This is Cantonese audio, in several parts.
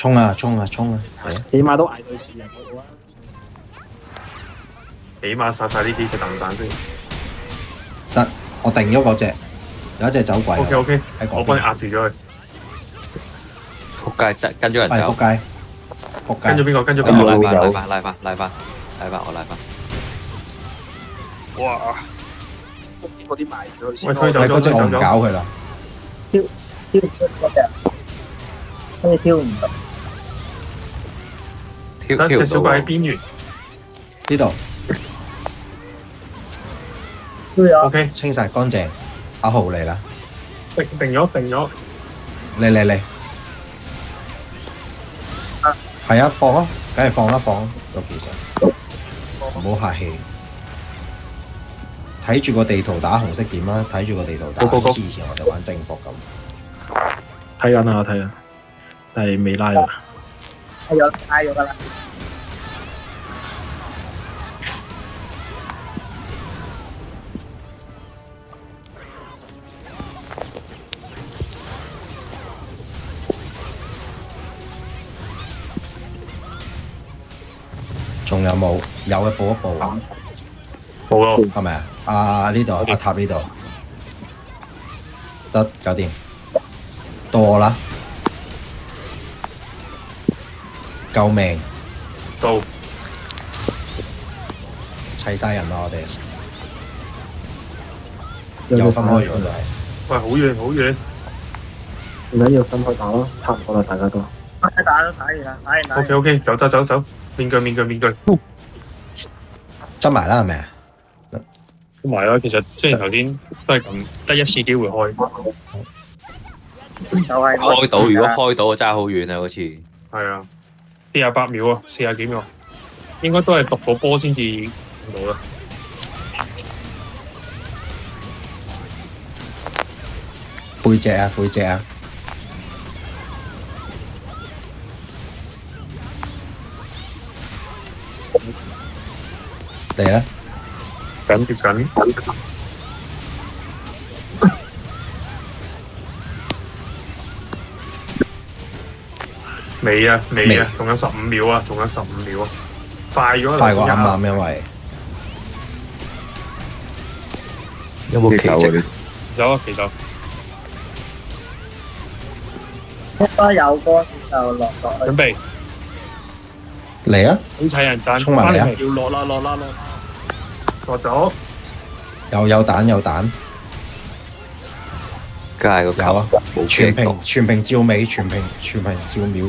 衝啊衝啊衝啊！係啊，起碼都捱到樹人嗰度啊！起碼殺晒呢幾隻蛋蛋先。得我定咗嗰隻，有一隻走鬼。OK OK，喺嗰邊我幫你壓住咗佢。仆街，跟咗人係走仆。街，仆街。跟咗邊個？跟咗我邊個？拉翻，哇！嗰啲埋咗佢先。喂，推走咗，係嗰隻我唔推走咗。搞佢啦。挑唔出嗰隻，跟住挑唔到。得隻小鬼喺邊緣。呢度挑咗。 OK，清晒乾淨，阿豪嚟啦，定咗。嚟。係啊，放啊，梗係放啦，放有其實唔好客氣。睇住個地圖打紅色點啦，睇住個地圖打，好好似以前我哋玩征服咁。睇緊啊，睇緊，但係未拉啊。係有拉咗㗎啦。仲有冇？有嘅報一報，冇咯，係咪啊？啊呢度，阿塔呢度，得搞掂，到我啦！救命！到砌晒人啦，我哋又分開咗就係。喂，好遠好遠。唔緊要，分開打咯，差唔多啦，大家都。打完啦，打完。OK OK，走，面具。執埋啦，係咪啊？同埋啦，其實雖然頭先都係咁，得一次機會開。就係開到，如果開到，真係好遠啊！嗰次係啊，48秒啊，40幾秒，應該都係讀個波先至到啦。背脊啊！嚟啦！接緊。未啊，仲有15秒啊，快咗啦，快過啱啱，因為有冇奇蹟？走啊，其實應該有歌就落去。準備，嚟啊！好齊人彈，衝埋嚟啊要落啦，落咗，有蛋，梗係個有啊！冇全劇屏照尾，全屏照秒，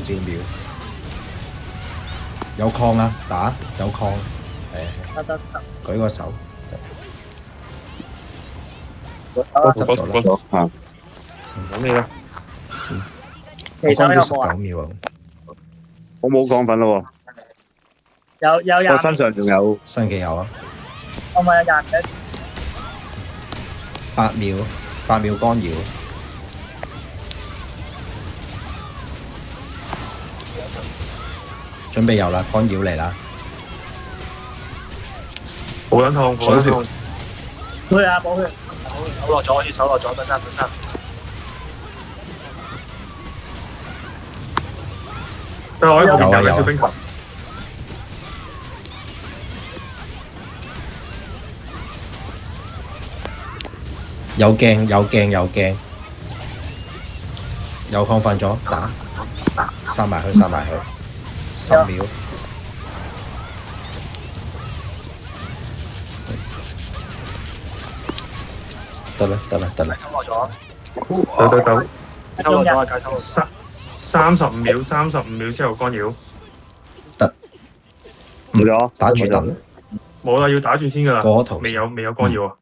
有礦啊！打有礦，得。舉個手，執咗啦，咗，咁你啦，我關咗19秒啊！我冇鋼粉咯有喎，我身上仲有新嘅有啊我咪有廿幾。 ，8秒干擾，準備有啦，干擾嚟啦！好撚痛，對啊，補血。手落咗，等陣。對我喺後邊有啊有小冰球，有鏡，有亢奮咗，打，殺埋佢，10秒，得啦，走，收落咗， 35秒之後干擾，冇咗，打住等，冇啦，要打住先噶啦，過咗圖未有干擾啊，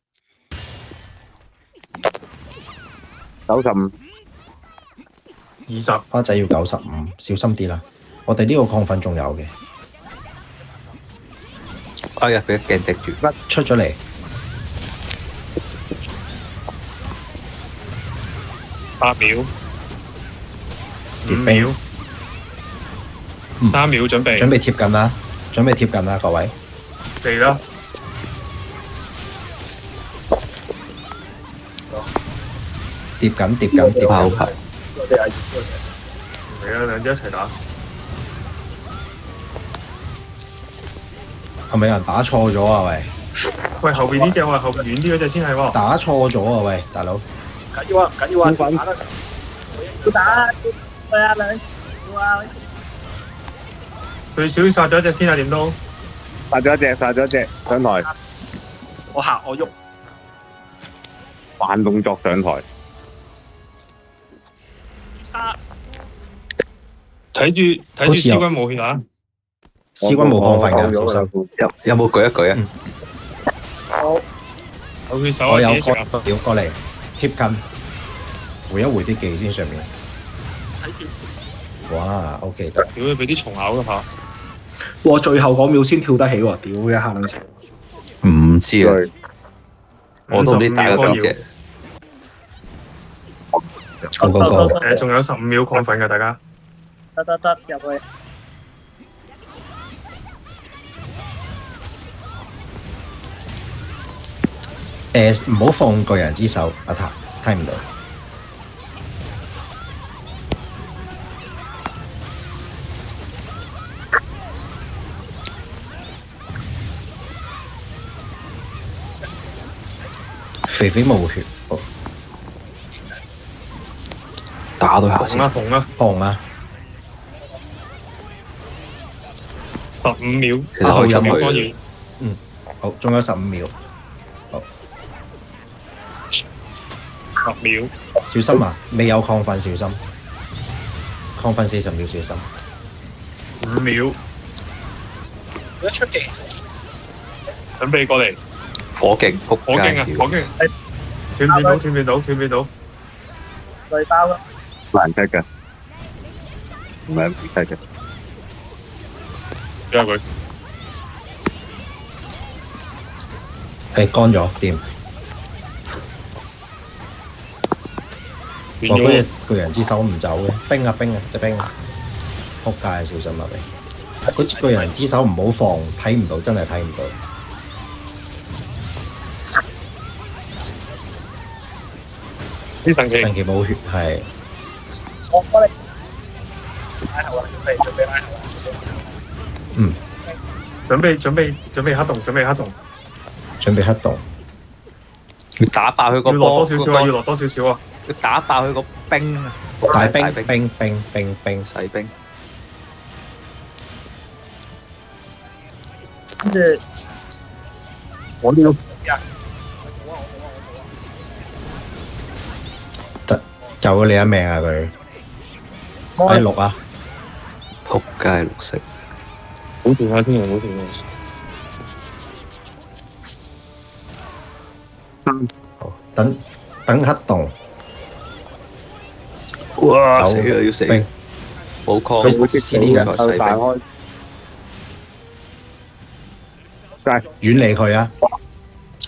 95， 20，花仔要95，小心啲啦，我哋呢個亢奮仲有嘅，哎呀，俾鏡滴住。出咗嚟， 8秒，5冰秒，3秒準備，準備貼近啦，各位，嚟啦，疊緊，爆牌，嚟啦，兩隻一齊打，係咪有人打錯咗啊？喂，喂，後邊呢只我係後邊遠啲嗰只先係喎。打錯咗啊！喂，大佬，緊要啊，緊要啊，打得要打，對啊你，要啊，最少殺咗一隻先啊，點都。殺咗一隻，殺咗一隻上台，我嚇我喐，慢動作上台。殺，睇住好似有師君冇血啊！師君冇亢奮㗎，小心。有冇舉一舉啊？有血手啊！我有自己食啊！個表過嚟貼近，回一回啲技先上面。哇，OK 得。屌你俾啲蟲咬㗎下。哇！最後嗰秒先跳得起喎，屌嘅黑撚成。唔知啊，我都唔知打咗幾隻。我嗰個仲有15秒亢奮㗎，大家。得入去。唔好放巨人之手，阿塔睇唔到。肥肥冇血，哦打到下先。紅啊！紅啊！ 15秒。其實可以出15秒去。好，仲有15秒。 10秒。小心啊！未有亢奮，小心。亢奮40秒，小心。 5秒。一出技，準備過嚟。火勁，撲火勁啊！街火勁。斷唔斷到？斷唔斷到？斷唔斷到？對包啦。難踢嘅，唔係咁踢嘅。俾下佢。乾咗，掂。斷哇！嗰隻咗。巨人之手唔走嘅，冰啊冰啊，隻冰啊！仆街，小心啊你！嗰隻巨人之手唔好放，睇唔到，真係睇唔到。啲神奇。神奇冇血係。我幫你拉後啦，準備拉後啦。嗯，準備黑洞，準備黑洞。準備黑洞。要打爆佢個要落波，多少少啊！要落多少少啊！要打爆佢個冰啊！大冰冰細冰。跟住我呢個救咗你一命啊佢。6啊！撲街綠色。好掂啊！天人好掂啊！好，等黑洞。哇！走死啦！要死。冰冇抗，佢黐呢緊細冰。大開，遠離佢啊！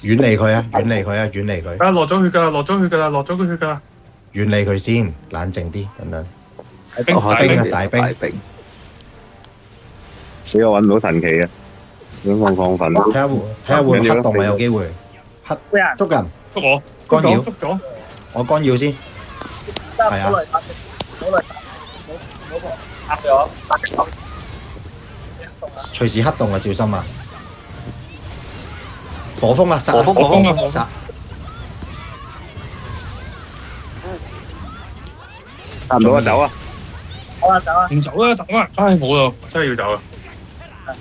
遠離佢啊！遠離佢啊！遠離佢！啊！落咗血㗎啦！落咗血㗎啦！落咗個血㗎啦！遠離佢先，冷靜啲，等等。冰大冰啊！大冰！大冰。俾我揾到神奇嘅，想放亢奮。睇下會唔會黑洞啊？有機會。黑捉人，捉我！干擾捉咗！我干擾先。係啊。拍咗，拍咗。隨時黑洞啊！小心啊！火風啊！殺啊！火風啊！殺！差唔多啊，走啊！好啦，走啦。唔走啦，等啊！唉，冇啦，真係要走啦！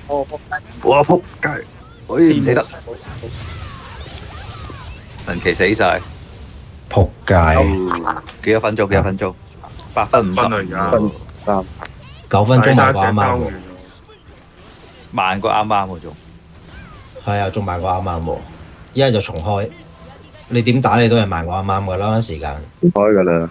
好，仆街。哇！撲街，可以唔死得。神奇死晒。仆街！幾多分鐘？幾多分鐘？8分分啦而50。家。 9分鐘慢過啱啱喎。爭完。慢過啱啱嗰種。係啊，仲慢過啱啱喎。依家就重開。你點打你都係慢過啱啱㗎啦時間。開㗎啦。